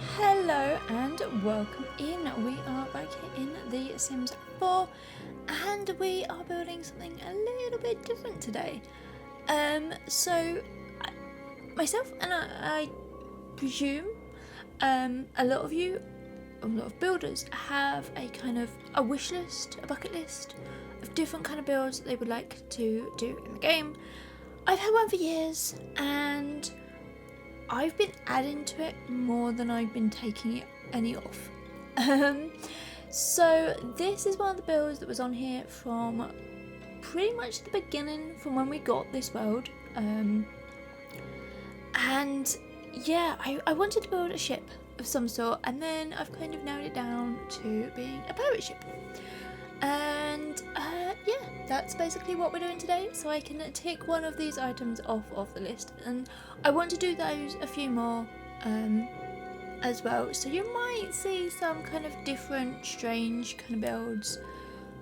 Hello and welcome in. We are back here in The Sims 4 and we are building something a little bit different today. Myself and I presume a lot of builders have a kind of a wish list, a bucket list of different kind of builds that they would like to do in the game. I've had one for years and I've been adding to it more than I've been taking any off. So this is one of the builds that was on here from pretty much the beginning, from when we got this world. And yeah, I wanted to build a ship of some sort, and then I've kind of narrowed it down to being a pirate ship. And yeah, that's basically what we're doing today, so I can tick one of these items off of the list, and I want to do those a few more as well, so you might see some kind of different strange kind of builds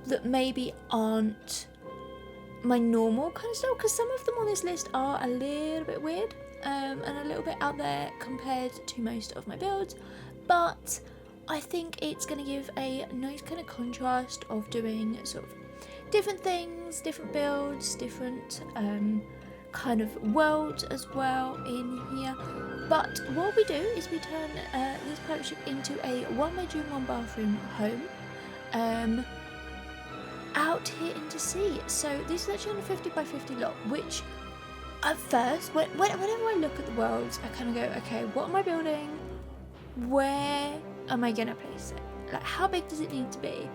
that maybe aren't my normal kind of style, because some of them on this list are a little bit weird and a little bit out there compared to most of my builds, but I think it's going to give a nice kind of contrast of doing sort of different things, different builds, different kind of worlds as well in here. But what we do is we turn this pirate ship into a 1-bedroom, 1-bathroom home out here into sea. So this is actually on a 50 by 50 lot, which at first, whenever I look at the worlds, I kind of go, okay, what am I building? Where am I gonna place it? Like, how big does it need to be?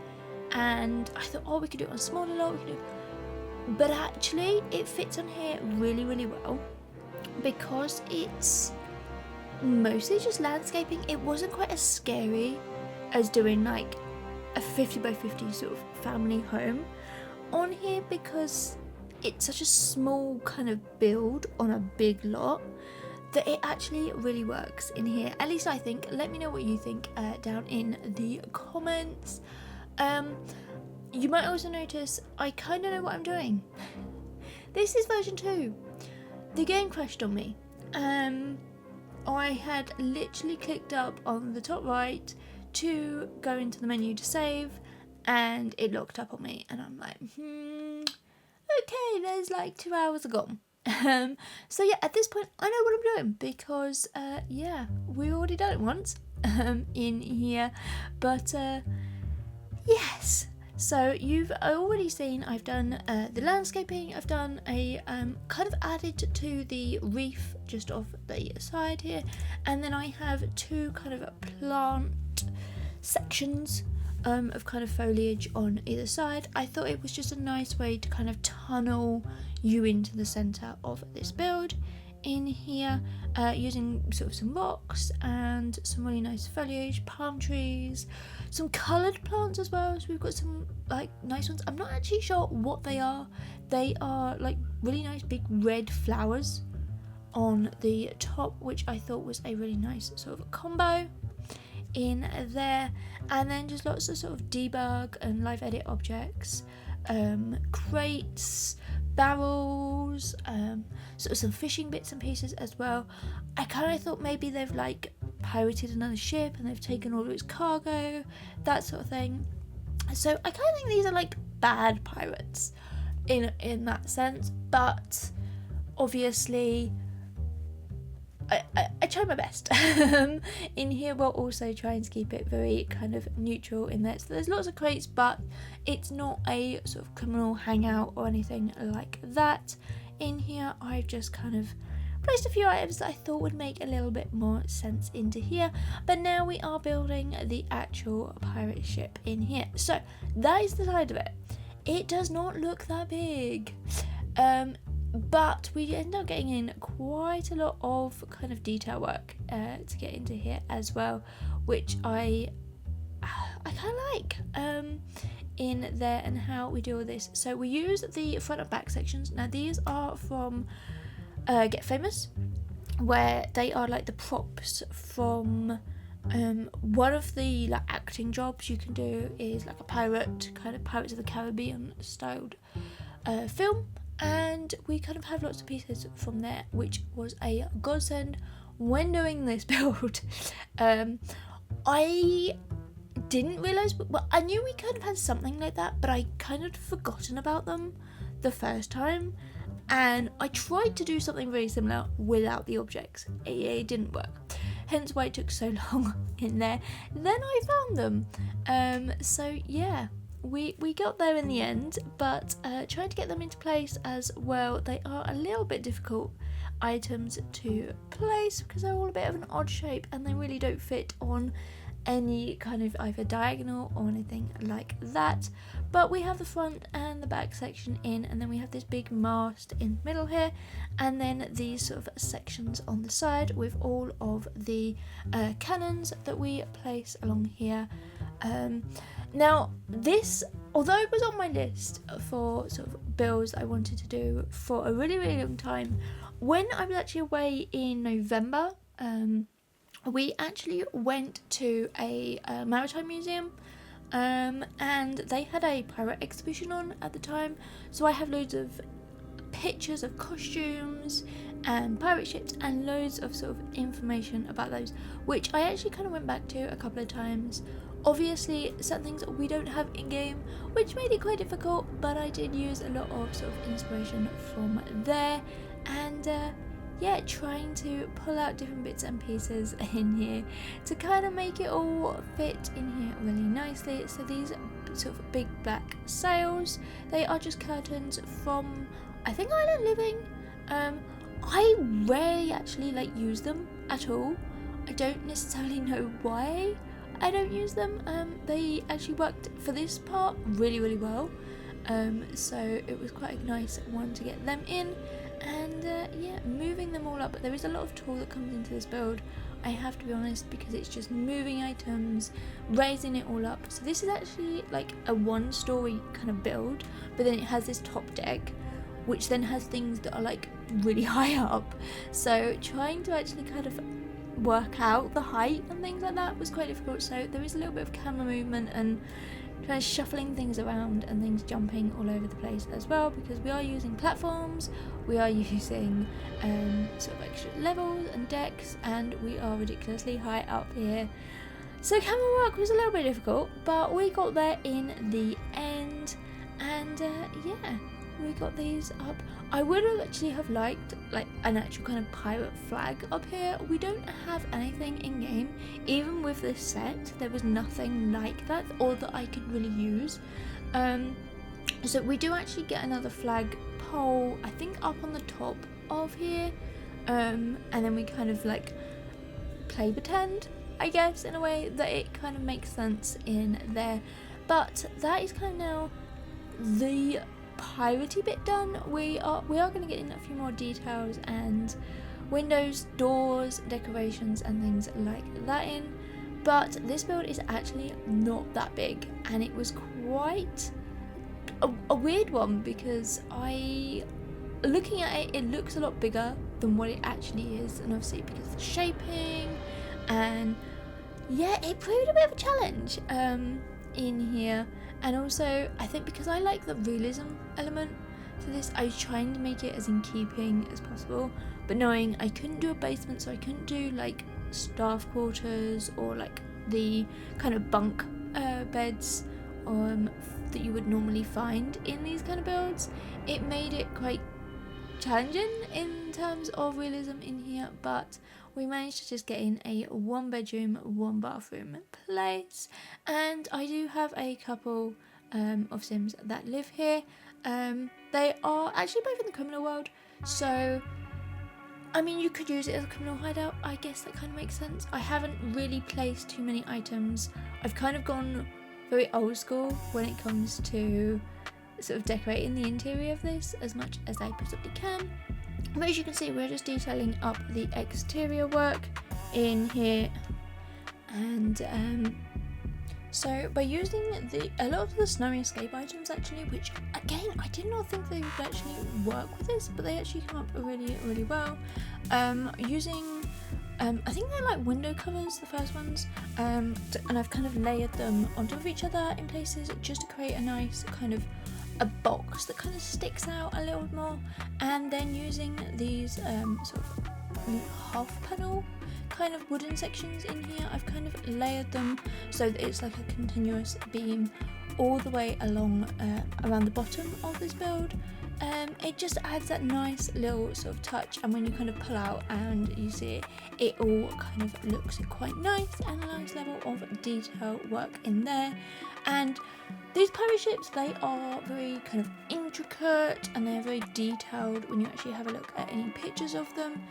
And I thought, oh, we could do it on a smaller lot, but actually it fits on here really, really well because it's mostly just landscaping. It wasn't quite as scary as doing like a 50 by 50 sort of family home on here, because it's such a small kind of build on a big lot that it actually really works in here. At least I think. Let me know what you think down in the comments. You might also notice I kind of know what I'm doing. This is version 2. The game crashed on me. I had literally clicked up on the top right to go into the menu to save, and it locked up on me, and I'm like, okay, there's like 2 hours gone. So yeah, at this point I know what I'm doing, because yeah, we already done it once in here, but yes. So you've already seen I've done the landscaping. I've done a kind of added to the reef just off the side here, and then I have 2 kind of plant sections of kind of foliage on either side. I thought it was just a nice way to kind of tunnel you into the centre of this build in here, using sort of some rocks and some really nice foliage, palm trees, some coloured plants as well. So we've got some like nice ones. I'm not actually sure what they are. They are like really nice big red flowers on the top, which I thought was a really nice sort of combo in there. And then just lots of sort of debug and live edit objects, crates, barrels, sort of some fishing bits and pieces as well. I kind of thought maybe they've like pirated another ship and they've taken all of its cargo, that sort of thing. So I kind of think these are like bad pirates in that sense, but obviously I try my best in here, while also trying to keep it very kind of neutral in there. So there's lots of crates, but it's not a sort of criminal hangout or anything like that. In here I've just kind of placed a few items that I thought would make a little bit more sense into here. But now we are building the actual pirate ship in here. So that is the side of it. It does not look that big. But we end up getting in quite a lot of kind of detail work to get into here as well, which I kind of like in there, and how we do all this. So we use the front and back sections. Now these are from Get Famous, where they are like the props from one of the like acting jobs you can do is like a pirate, kind of Pirates of the Caribbean styled film. And we kind of have lots of pieces from there, which was a godsend when doing this build, I didn't realise, well, I knew we kind of had something like that, but I kind of forgotten about them the first time, and I tried to do something very similar without the objects. It didn't work, hence why it took so long in there. Then I found them, so yeah, we got there in the end, but trying to get them into place as well, they are a little bit difficult items to place because they're all a bit of an odd shape and they really don't fit on any kind of either diagonal or anything like that. But we have the front and the back section in, and then we have this big mast in the middle here, and then these sort of sections on the side with all of the cannons that we place along here. Now this, although it was on my list for sort of builds that I wanted to do for a really long time, when I was actually away in November, we actually went to a maritime museum, and they had a pirate exhibition on at the time, so I have loads of pictures of costumes and pirate ships and loads of sort of information about those, which I actually kind of went back to a couple of times. Obviously some things we don't have in game, which made it quite difficult, but I did use a lot of sort of inspiration from there, and yeah, trying to pull out different bits and pieces in here to kind of make it all fit in here really nicely. So these sort of big black sails, they are just curtains from, I think, Island Living. I rarely actually use them at all. I don't necessarily know why I don't use them. They actually worked for this part really well, so it was quite a nice one to get them in. And yeah, moving them all up, but there is a lot of tool that comes into this build, I have to be honest, because it's just moving items, raising it all up. So this is actually like a one-story kind of build, but then it has this top deck, which then has things that are like really high up. So trying to actually kind of work out the height and things like that was quite difficult. So there is a little bit of camera movement and kind of shuffling things around and things jumping all over the place as well, because we are using platforms, we are using sort of extra levels and decks, and we are ridiculously high up here. So camera work was a little bit difficult, but we got there in the end, and yeah, we got these up. I would have actually have liked like an actual kind of pirate flag up here. We don't have anything in game. Even with this set, there was nothing like that or that I could really use. So we do actually get another flag pole, I think, up on the top of here, and then we kind of like play pretend, I guess, in a way that it kind of makes sense in there. But that is kind of now the piratey bit done. We are going to get in a few more details and windows, doors, decorations and things like that in, but this build is actually not that big, and it was quite a weird one, because looking at it, it looks a lot bigger than what it actually is, and obviously because of the shaping, and yeah, it proved a bit of a challenge in here. And also, I think because I like the realism element to this, I was trying to make it as in keeping as possible, but knowing I couldn't do a basement, so I couldn't do like staff quarters or like the kind of bunk beds that you would normally find in these kind of builds. It made it quite challenging in terms of realism in here, but we managed to just get in a 1-bedroom, 1-bathroom place. And I do have a couple of Sims that live here. They are actually both in the criminal world, so I mean, you could use it as a criminal hideout. I guess that kind of makes sense. I haven't really placed too many items. I've kind of gone very old school when it comes to sort of decorating the interior of this as much as I possibly can. But as you can see, we're just detailing up the exterior work in here, and so by using a lot of the snowy escape items actually, which again I did not think they would actually work with this, but they actually come up really well. Using I think they're like window covers, the first ones, and I've kind of layered them on top of each other in places just to create a nice kind of a box that kind of sticks out a little more, and then using these sort of half panel kind of wooden sections in here. I've kind of layered them so that it's like a continuous beam all the way along around the bottom of this build. It just adds that nice little sort of touch, and when you kind of pull out and you see it, it all kind of looks quite nice, and a nice level of detail work in there. And these pirate ships, they are very kind of intricate and they're very detailed when you actually have a look at any pictures of them.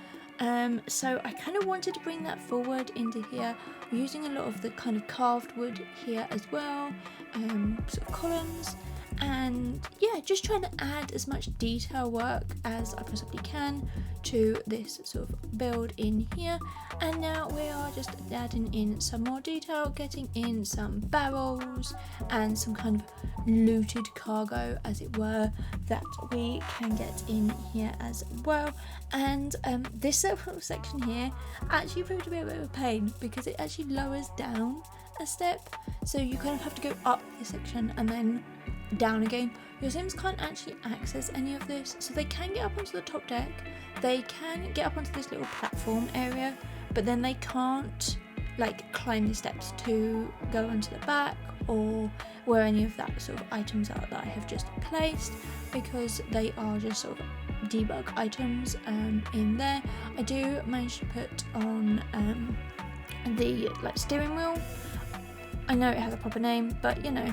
So I kind of wanted to bring that forward into here, using a lot of the kind of carved wood here as well, sort of columns, and yeah, just trying to add as much detail work as I possibly can to this sort of build in here. And now we are just adding in some more detail, getting in some barrels and some kind of looted cargo, as it were, that we can get in here as well. And this little section here actually proved to be a bit of a pain, because it actually lowers down a step, so you kind of have to go up this section and then down again. Your Sims can't actually access any of this, so they can get up onto the top deck, they can get up onto this little platform area, but then they can't like climb the steps to go onto the back or where any of that sort of items are that I have just placed, because they are just sort of debug items in there. I do manage to put on the like steering wheel. I know it has a proper name, but you know,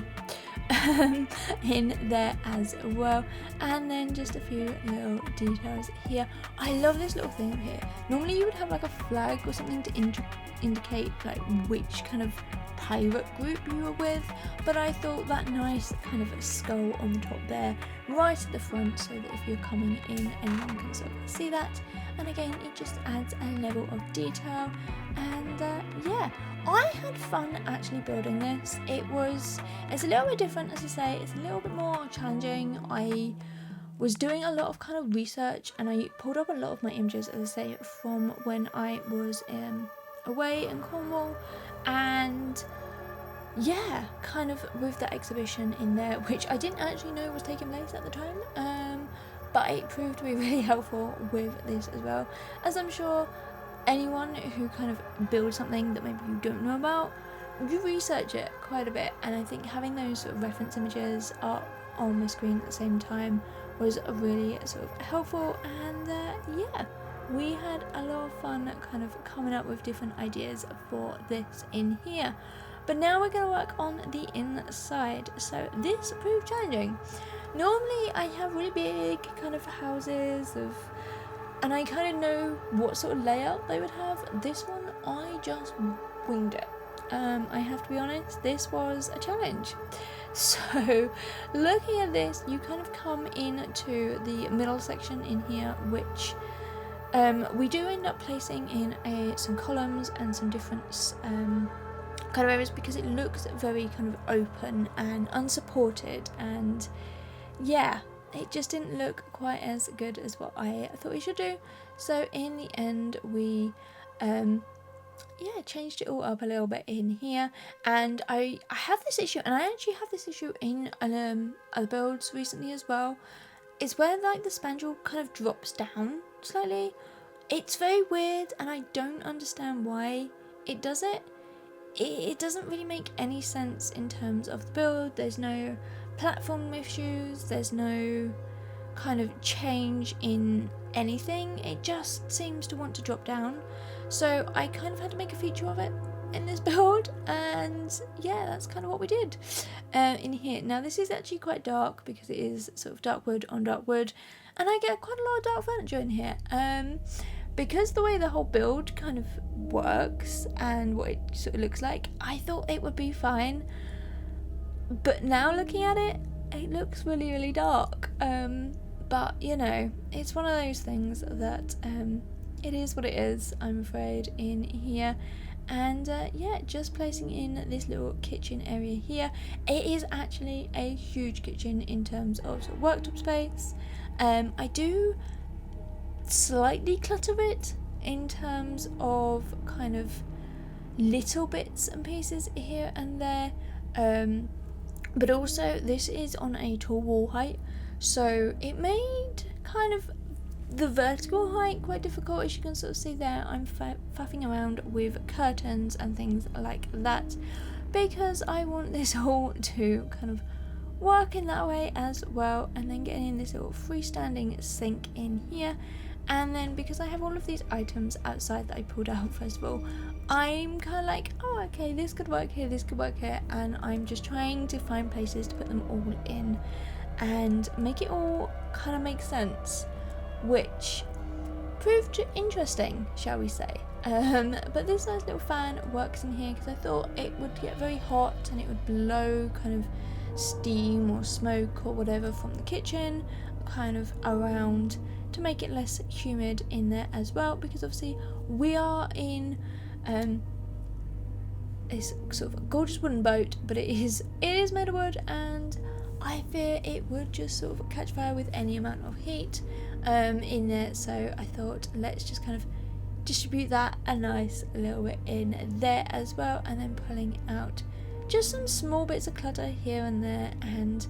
in there as well. And then just a few little details here. I love this little thing up here. Normally you would have like a flag or something to indicate like which kind of pirate group you were with, but I thought that nice kind of skull on the top there, right at the front, so that if you're coming in, anyone can sort of see that. And again, it just adds a level of detail. And yeah, I had fun actually building this. It's a little bit different, as I say, it's a little bit more challenging. I was doing a lot of kind of research, and I pulled up a lot of my images, as I say, from when I was away in Cornwall, and yeah, kind of with the exhibition in there, which I didn't actually know was taking place at the time, but it proved to be really helpful with this as well, as I'm sure anyone who kind of builds something that maybe you don't know about, you research it quite a bit, and I think having those sort of reference images up on my screen at the same time was really sort of helpful. And yeah, we had a lot of fun kind of coming up with different ideas for this in here. But now we're going to work on the inside, so this proved challenging. Normally I have really big kind of houses and I kind of know what sort of layout they would have. This one, I just winged it. I have to be honest, this was a challenge. So looking at this, you kind of come into the middle section in here, which we do end up placing in some columns and some different kind of areas, because it looks very kind of open and unsupported, and yeah, it just didn't look quite as good as what I thought we should do. So in the end, we yeah, changed it all up a little bit in here. And I have this issue, and I actually have this issue in other builds recently as well. It's where like the spandrel kind of drops down slightly. It's very weird, and I don't understand why it does it. It doesn't really make any sense in terms of the build. There's no platform issues, there's no kind of change in anything. It just seems to want to drop down. So I kind of had to make a feature of it in this build, and yeah, that's kind of what we did in here. Now this is actually quite dark, because it is sort of dark wood on dark wood, and I get quite a lot of dark furniture in here. Because the way the whole build kind of works and what it sort of looks like, I thought it would be fine. But now looking at it, it looks really, really dark. But, you know, it's one of those things that it is what it is, I'm afraid, in here. And yeah, just placing in this little kitchen area here. It is actually a huge kitchen in terms of, sort of worktop space. I do slightly clutter it in terms of kind of little bits and pieces here and there, but also this is on a tall wall height, so it made kind of the vertical height quite difficult, as you can sort of see there. I'm faffing around with curtains and things like that because I want this all to kind of work in that way as well, and then getting in this little freestanding sink in here. And then because I have all of these items outside that I pulled out first of all, I'm kind of like, oh okay, this could work here, this could work here, and I'm just trying to find places to put them all in and make it all kind of make sense, which proved interesting, shall we say. But this nice little fan works in here because I thought it would get very hot and it would blow kind of steam or smoke or whatever from the kitchen kind of around to make it less humid in there as well, because obviously we are in this sort of a gorgeous wooden boat, but it is made of wood, and I fear it would just sort of catch fire with any amount of heat in there. So I thought, let's just kind of distribute that a nice little bit in there as well, and then pulling out just some small bits of clutter here and there. And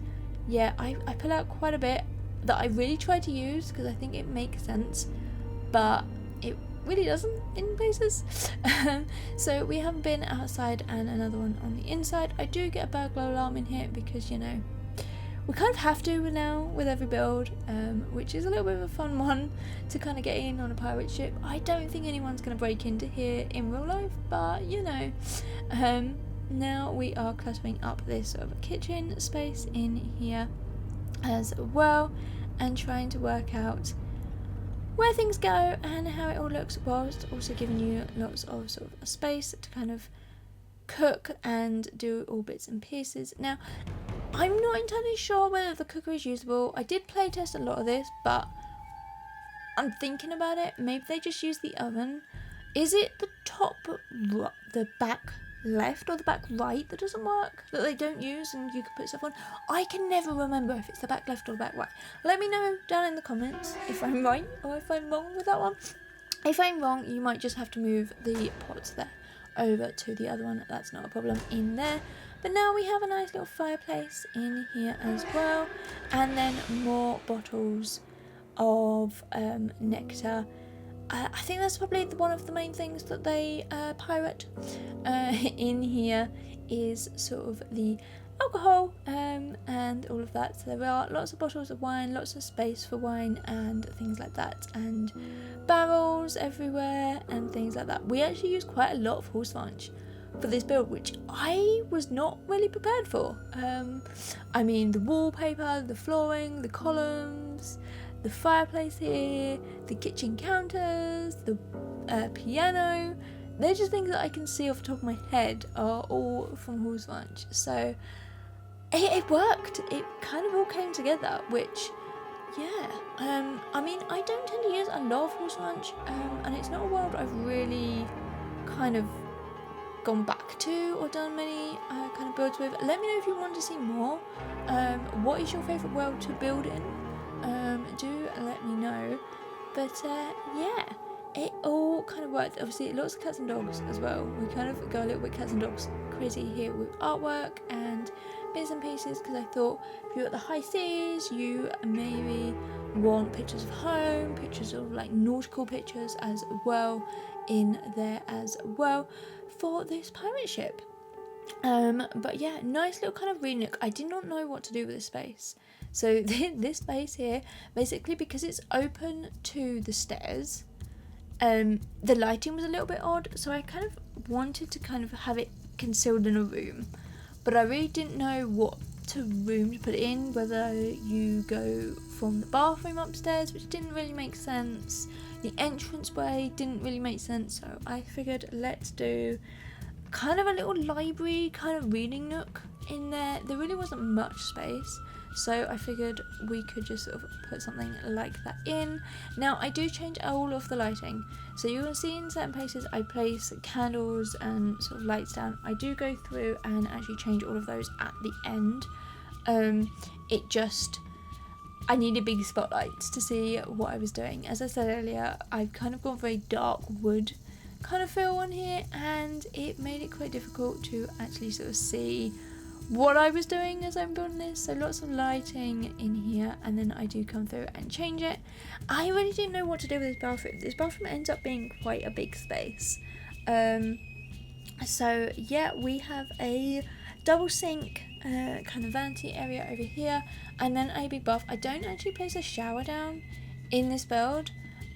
yeah, I pull out quite a bit that I really try to use because I think it makes sense, but it really doesn't in places. So we have a bin outside and another one on the inside. I do get a burglar alarm in here because, you know, we kind of have to now with every build, which is a little bit of a fun one to kind of get in on a pirate ship. I don't think anyone's going to break into here in real life, but you know. Now we are cluttering up this sort of kitchen space in here as well, and trying to work out where things go and how it all looks, whilst also giving you lots of sort of a space to kind of cook and do all bits and pieces. Now, I'm not entirely sure whether the cooker is usable. I did playtest a lot of this, but I'm thinking about it. Maybe they just use the oven. Is it the top, the back left or the back right that doesn't work, that they don't use and you can put stuff on? I can never remember if it's the back left or the back right. Let me know down in the comments if I'm right or if I'm wrong with that one. If I'm wrong, you might just have to move the pots there over to the other one. That's not a problem in there. But now we have a nice little fireplace in here as well, and then more bottles of nectar. I think that's probably one of the main things that they pirate in here, is sort of the alcohol and all of that. So there are lots of bottles of wine, lots of space for wine and things like that, and barrels everywhere and things like that. We actually use quite a lot of horse varnish for this build, which I was not really prepared for. I mean, the wallpaper, the flooring, the columns, the fireplace here, the kitchen counters, the piano, they're just things that I can see off the top of my head are all from horse varnish. So it worked. It kind of all came together, which, yeah. I mean, I don't tend to use a lot of horse varnish, and it's not a world I've really kind of gone back to or done many kind of builds with. Let me know if you want to see more. What is your favourite world to build in? Do let me know. But yeah, it all kind of worked. Obviously lots of cats and dogs as well. We kind of go a little bit cats and dogs crazy here with artwork and bits and pieces, because I thought if you're at the high seas, you maybe want pictures of home, pictures of like nautical pictures as well in there as well for this pirate ship. But yeah, nice little kind of reading nook. I did not know what to do with this space. So this space here, basically because it's open to the stairs, the lighting was a little bit odd, so I kind of wanted to kind of have it concealed in a room, but I really didn't know what room to put it in, whether you go from the bathroom upstairs, which didn't really make sense, the entranceway didn't really make sense, so I figured let's do kind of a little library kind of reading nook in there. There really wasn't much space, so I figured we could just sort of put something like that in. Now I do change all of the lighting, so you will see in certain places I place candles and sort of lights down. I do go through and actually change all of those at the end. I needed big spotlights to see what I was doing. As I said earlier, I've kind of gone very dark wood kind of feel on here, and it made it quite difficult to actually sort of see what I was doing as I'm building this. So lots of lighting in here, and then I do come through and change it. I really didn't know what to do with this bathroom. This bathroom ends up being quite a big space. So yeah, we have a double sink kind of vanity area over here, and then a big bath. I don't actually place a shower down in this build.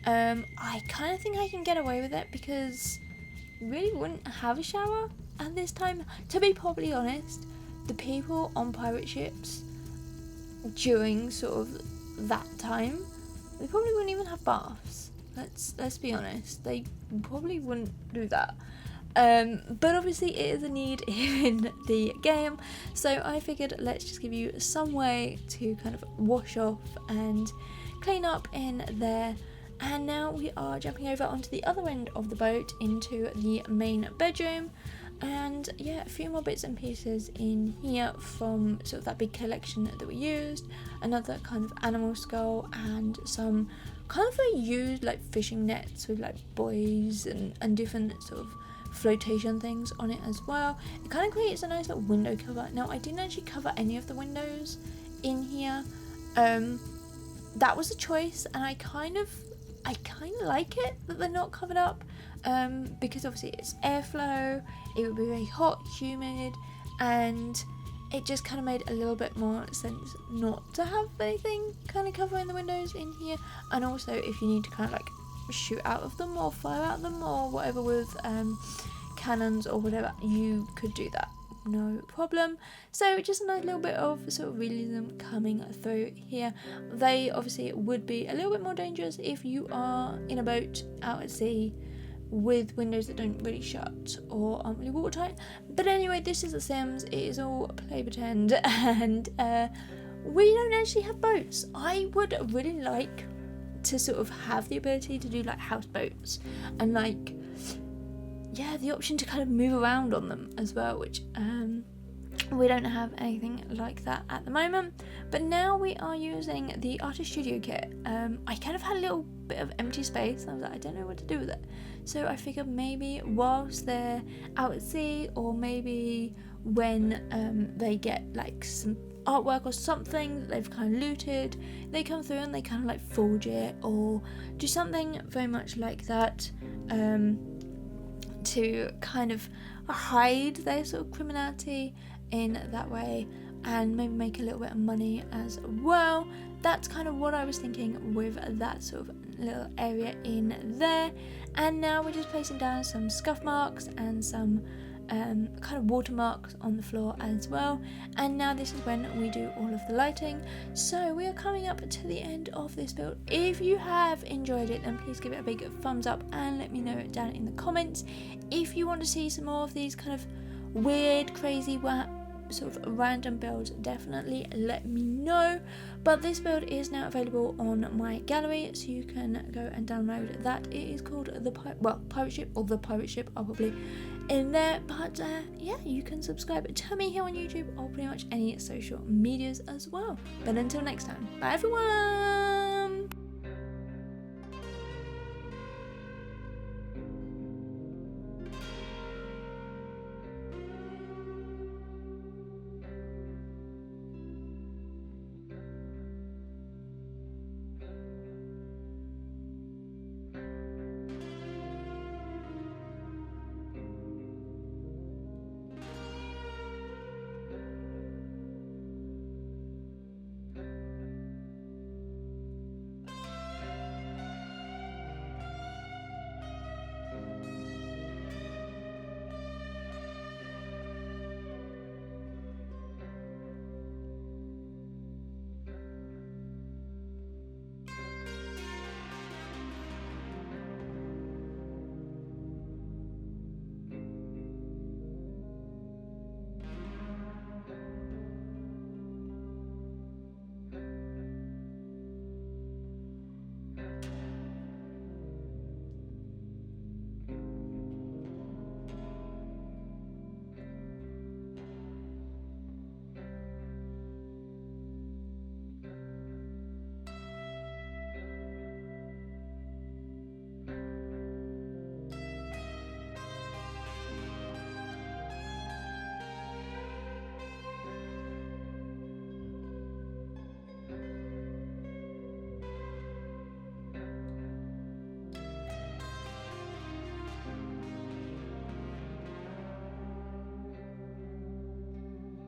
I kind of think I can get away with it because I really wouldn't have a shower at this time. To be probably honest, the people on pirate ships during sort of that time, they probably wouldn't even have baths. Let's be honest, they probably wouldn't do that. But obviously it is a need in the game, so I figured let's just give you some way to kind of wash off and clean up in there. And now we are jumping over onto the other end of the boat into the main bedroom, and yeah, a few more bits and pieces in here from sort of that big collection that we used. Another kind of animal skull and some kind of used like fishing nets with like buoys and different sort of flotation things on it as well. It kind of creates a nice little window cover. Now I didn't actually cover any of the windows in here. That was a choice, and I kind of like it that they're not covered up, because obviously it's airflow, it would be very hot, humid, and it just kind of made a little bit more sense not to have anything kind of covering the windows in here. And also if you need to kind of like shoot out of them or fire out of them or whatever with cannons or whatever, you could do that, no problem. So just a nice little bit of sort of realism coming through here. They obviously would be a little bit more dangerous if you are in a boat out at sea with windows that don't really shut or aren't really watertight. But anyway, this is The Sims, it is all play pretend, and we don't actually have boats. I would really like to sort of have the ability to do like houseboats and like, yeah, the option to kind of move around on them as well, which we don't have anything like that at the moment. But now we are using the artist studio kit. I kind of had a little bit of empty space. I was like, I don't know what to do with it, so I figured maybe whilst they're out at sea, or maybe when they get like some artwork or something that they've kind of looted, they come through and they kind of like forge it or do something very much like that, to kind of hide their sort of criminality in that way, and maybe make a little bit of money as well. That's kind of what I was thinking with that sort of little area in there. And now we're just placing down some scuff marks and some kind of watermarks on the floor as well. And now this is when we do all of the lighting. So we are coming up to the end of this build. If you have enjoyed it, then please give it a big thumbs up and let me know it down in the comments. If you want to see some more of these kind of weird, crazy, sort of random builds, definitely let me know. But this build is now available on my gallery, so you can go and download that. It is called the Pirate Ship, or the Pirate Ship are probably in there. But yeah, you can subscribe to me here on YouTube or pretty much any social medias as well. But until next time, bye everyone.